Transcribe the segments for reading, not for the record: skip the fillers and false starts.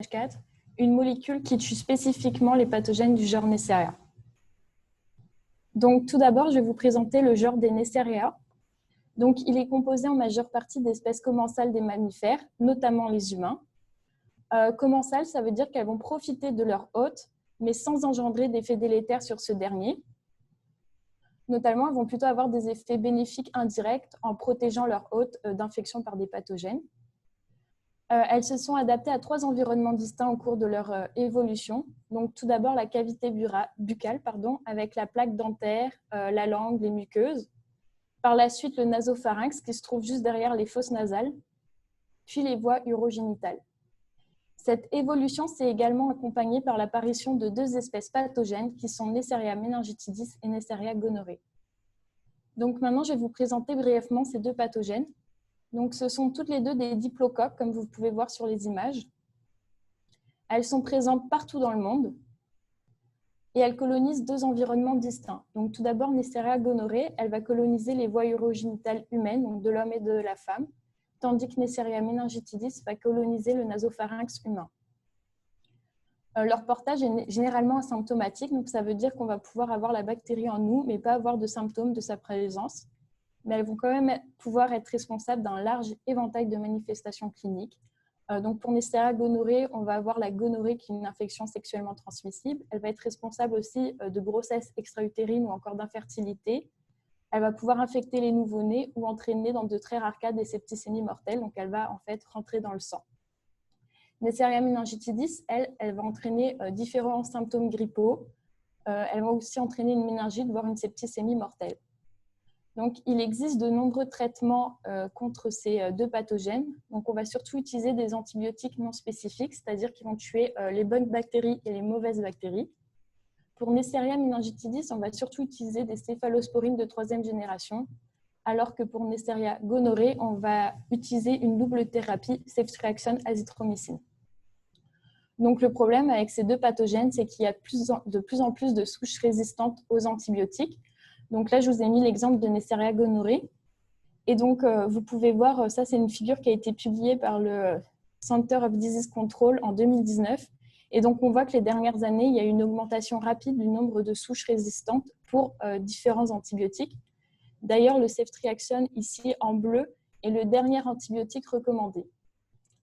BPH4, une molécule qui tue spécifiquement les pathogènes du genre Neisseria. Donc, tout d'abord, je vais vous présenter le genre des Neisseria. Donc, il est composé en majeure partie d'espèces commensales des mammifères, notamment les humains. Commensales, ça veut dire qu'elles vont profiter de leur hôte, mais sans engendrer d'effets délétères sur ce dernier. Notamment, elles vont plutôt avoir des effets bénéfiques indirects en protégeant leur hôte d'infection par des pathogènes. Elles se sont adaptées à 3 environnements distincts au cours de leur évolution. Donc, tout d'abord, la cavité buccale, avec la plaque dentaire, la langue, les muqueuses. Par la suite, le nasopharynx qui se trouve juste derrière les fosses nasales, puis les voies urogénitales. Cette évolution s'est également accompagnée par l'apparition de 2 espèces pathogènes qui sont Neisseria meningitidis et Neisseria gonorrhoeae. Donc maintenant, je vais vous présenter brièvement ces 2 pathogènes. Donc, ce sont toutes les 2 des diplocoques, comme vous pouvez voir sur les images. Elles sont présentes partout dans le monde et elles colonisent 2 environnements distincts. Donc, tout d'abord, Neisseria gonorrhoeae, elle va coloniser les voies urogénitales humaines, donc de l'homme et de la femme, tandis que Neisseria meningitidis va coloniser le nasopharynx humain. Leur portage est généralement asymptomatique, donc ça veut dire qu'on va pouvoir avoir la bactérie en nous, mais pas avoir de symptômes de sa présence. Mais elles vont quand même pouvoir être responsables d'un large éventail de manifestations cliniques. Donc pour Neisseria gonorrhoeae, on va avoir la gonorrhée qui est une infection sexuellement transmissible. Elle va être responsable aussi de grossesse extra-utérine ou encore d'infertilité. Elle va pouvoir infecter les nouveau-nés ou entraîner dans de très rares cas des septicémies mortelles. Donc elle va en fait rentrer dans le sang. Neisseria meningitidis, elle va entraîner différents symptômes grippaux. Elle va aussi entraîner une méningite, voire une septicémie mortelle. Donc, il existe de nombreux traitements contre ces 2 pathogènes. Donc, on va surtout utiliser des antibiotiques non spécifiques, c'est-à-dire qui vont tuer les bonnes bactéries et les mauvaises bactéries. Pour Neisseria meningitidis, on va surtout utiliser des céphalosporines de 3e génération, alors que pour Neisseria gonorrhoeae, on va utiliser une double thérapie ceftriaxone-azithromycine. Donc, le problème avec ces 2 pathogènes, c'est qu'il y a de plus en plus de souches résistantes aux antibiotiques. Donc là, je vous ai mis l'exemple de Neisseria gonorrhoeae. Et donc, vous pouvez voir, ça, c'est une figure qui a été publiée par le Center of Disease Control en 2019. Et donc, on voit que les dernières années, il y a eu une augmentation rapide du nombre de souches résistantes pour différents antibiotiques. D'ailleurs, le ceftriaxone, ici en bleu, est le dernier antibiotique recommandé.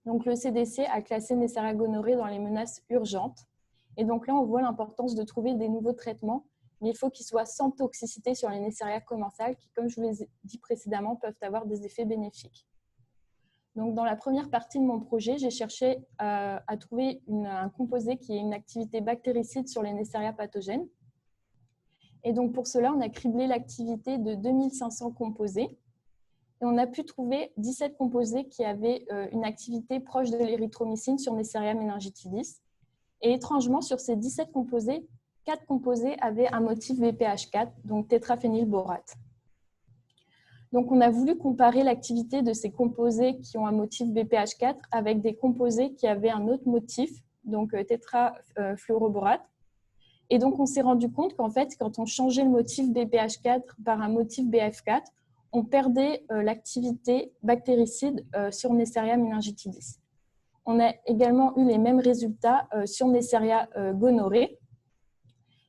Donc, le CDC a classé Neisseria gonorrhoeae dans les menaces urgentes. Et donc là, on voit l'importance de trouver des nouveaux traitements, mais il faut qu'ils soient sans toxicité sur les Neisseria commensales qui, comme je vous l'ai dit précédemment, peuvent avoir des effets bénéfiques. Donc, dans la première partie de mon projet, j'ai cherché à trouver un composé qui ait une activité bactéricide sur les Neisseria pathogènes. Et donc, pour cela, on a criblé l'activité de 2500 composés. Et on a pu trouver 17 composés qui avaient une activité proche de l'érythromycine sur Neisseria meningitidis. Et étrangement, sur ces 17 composés, 4 composés avaient un motif BPH4, donc tétraphénylborate. Donc, on a voulu comparer l'activité de ces composés qui ont un motif BPH4 avec des composés qui avaient un autre motif, donc tétrafluoroborate. Et donc, on s'est rendu compte qu'en fait, quand on changeait le motif BPH4 par un motif BF4, on perdait l'activité bactéricide sur Neisseria meningitidis. On a également eu les mêmes résultats sur Neisseria gonorrhoeae.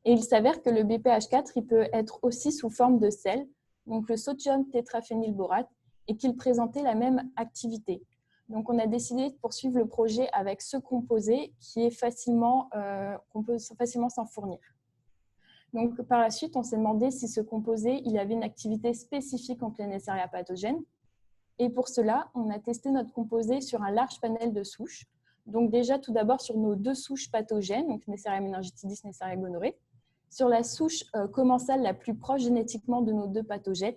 Et il s'avère que le BPH4 il peut être aussi sous forme de sel, donc le sodium tétraphénylborate, et qu'il présentait la même activité. Donc, on a décidé de poursuivre le projet avec ce composé qui est qu'on peut facilement s'en fournir. Donc, par la suite, on s'est demandé si ce composé il avait une activité spécifique contre les Neisseria pathogènes. Et pour cela, on a testé notre composé sur un large panel de souches. Donc, déjà, tout d'abord, sur nos 2 souches pathogènes, donc Neisseria meningitidis, Neisseria gonorrhoeae, sur la souche commensale la plus proche génétiquement de nos 2 pathogènes,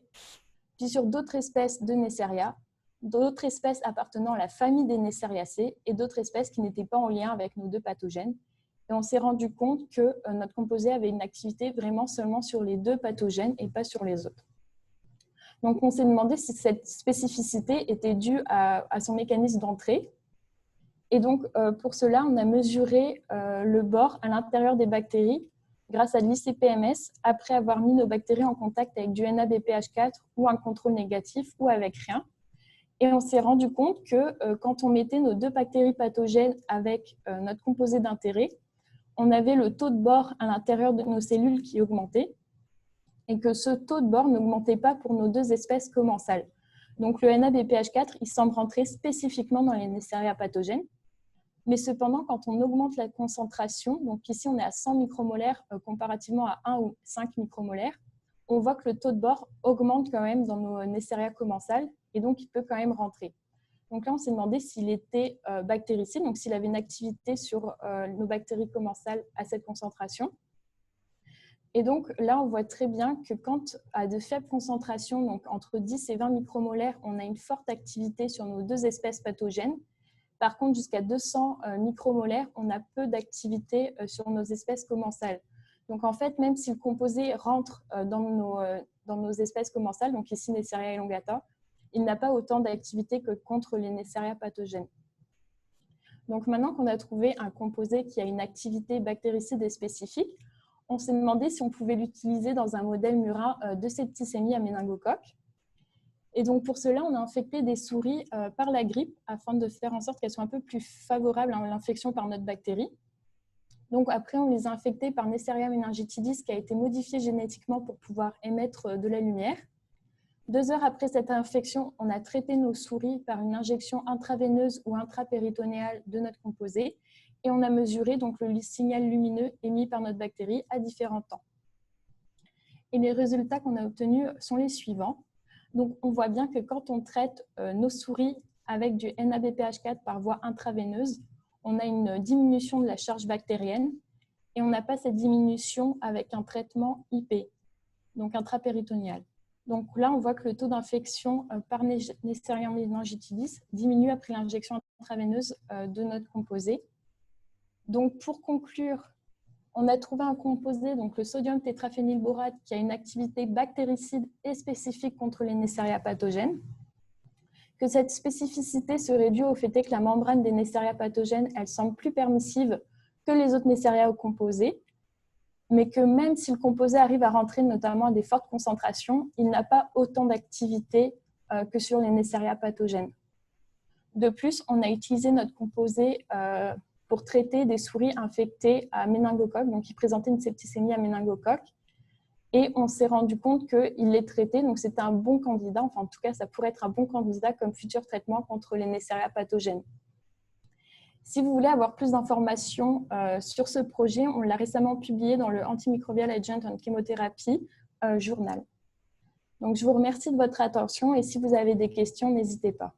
puis sur d'autres espèces de Neisseria, d'autres espèces appartenant à la famille des Neisseriacées et d'autres espèces qui n'étaient pas en lien avec nos 2 pathogènes. Et on s'est rendu compte que notre composé avait une activité vraiment seulement sur les 2 pathogènes et pas sur les autres. Donc, on s'est demandé si cette spécificité était due à son mécanisme d'entrée. Et donc, pour cela, on a mesuré le bord à l'intérieur des bactéries grâce à de l'ICP-MS après avoir mis nos bactéries en contact avec du NABPH4 ou un contrôle négatif ou avec rien. Et on s'est rendu compte que quand on mettait nos 2 bactéries pathogènes avec notre composé d'intérêt, on avait le taux de bore à l'intérieur de nos cellules qui augmentait et que ce taux de bore n'augmentait pas pour nos 2 espèces commensales. Donc le NABPH4, il semble rentrer spécifiquement dans les Neisseria pathogènes. Mais cependant, quand on augmente la concentration, donc ici on est à 100 micromolaires comparativement à 1 ou 5 micromolaires, on voit que le taux de bore augmente quand même dans nos Neisseria commensales et donc il peut quand même rentrer. Donc là, on s'est demandé s'il était bactéricide, donc s'il avait une activité sur nos bactéries commensales à cette concentration. Et donc là, on voit très bien que quand à de faibles concentrations, donc entre 10 et 20 micromolaires, on a une forte activité sur nos 2 espèces pathogènes. Par contre, jusqu'à 200 micromolaires, on a peu d'activité sur nos espèces commensales. Donc en fait, même si le composé rentre dans nos espèces commensales, donc ici Neisseria elongata, il n'a pas autant d'activité que contre les Neisseria pathogènes. Donc maintenant qu'on a trouvé un composé qui a une activité bactéricide et spécifique, on s'est demandé si on pouvait l'utiliser dans un modèle murin de septicémie à méningocoque. Et donc pour cela, on a infecté des souris par la grippe afin de faire en sorte qu'elles soient un peu plus favorables à l'infection par notre bactérie. Donc après, on les a infectées par Neisseria meningitidis qui a été modifié génétiquement pour pouvoir émettre de la lumière. 2 heures après cette infection, on a traité nos souris par une injection intraveineuse ou intrapéritonéale de notre composé et on a mesuré donc le signal lumineux émis par notre bactérie à différents temps. Et les résultats qu'on a obtenus sont les suivants. Donc, on voit bien que quand on traite nos souris avec du NABPH4 par voie intraveineuse, on a une diminution de la charge bactérienne et on n'a pas cette diminution avec un traitement IP, donc intrapéritonéal. Donc là, on voit que le taux d'infection par Neisseria meningitidis diminue après l'injection intraveineuse de notre composé. Donc, pour conclure, on a trouvé un composé, donc le sodium tétraphénylborate, qui a une activité bactéricide et spécifique contre les Neisseria pathogènes. Que cette spécificité serait due au fait que la membrane des Neisseria pathogènes, elle semble plus permissive que les autres Neisseria au composé, mais que même si le composé arrive à rentrer notamment à des fortes concentrations, il n'a pas autant d'activité que sur les Neisseria pathogènes. De plus, on a utilisé notre composé pour traiter des souris infectées à méningocoque, donc qui présentaient une septicémie à méningocoque. Et on s'est rendu compte qu'il les traitait, donc c'était un bon candidat, enfin en tout cas ça pourrait être un bon candidat comme futur traitement contre les Neisseria pathogènes. Si vous voulez avoir plus d'informations sur ce projet, on l'a récemment publié dans le Antimicrobial Agent on Chemotherapy journal. Donc je vous remercie de votre attention et si vous avez des questions, n'hésitez pas.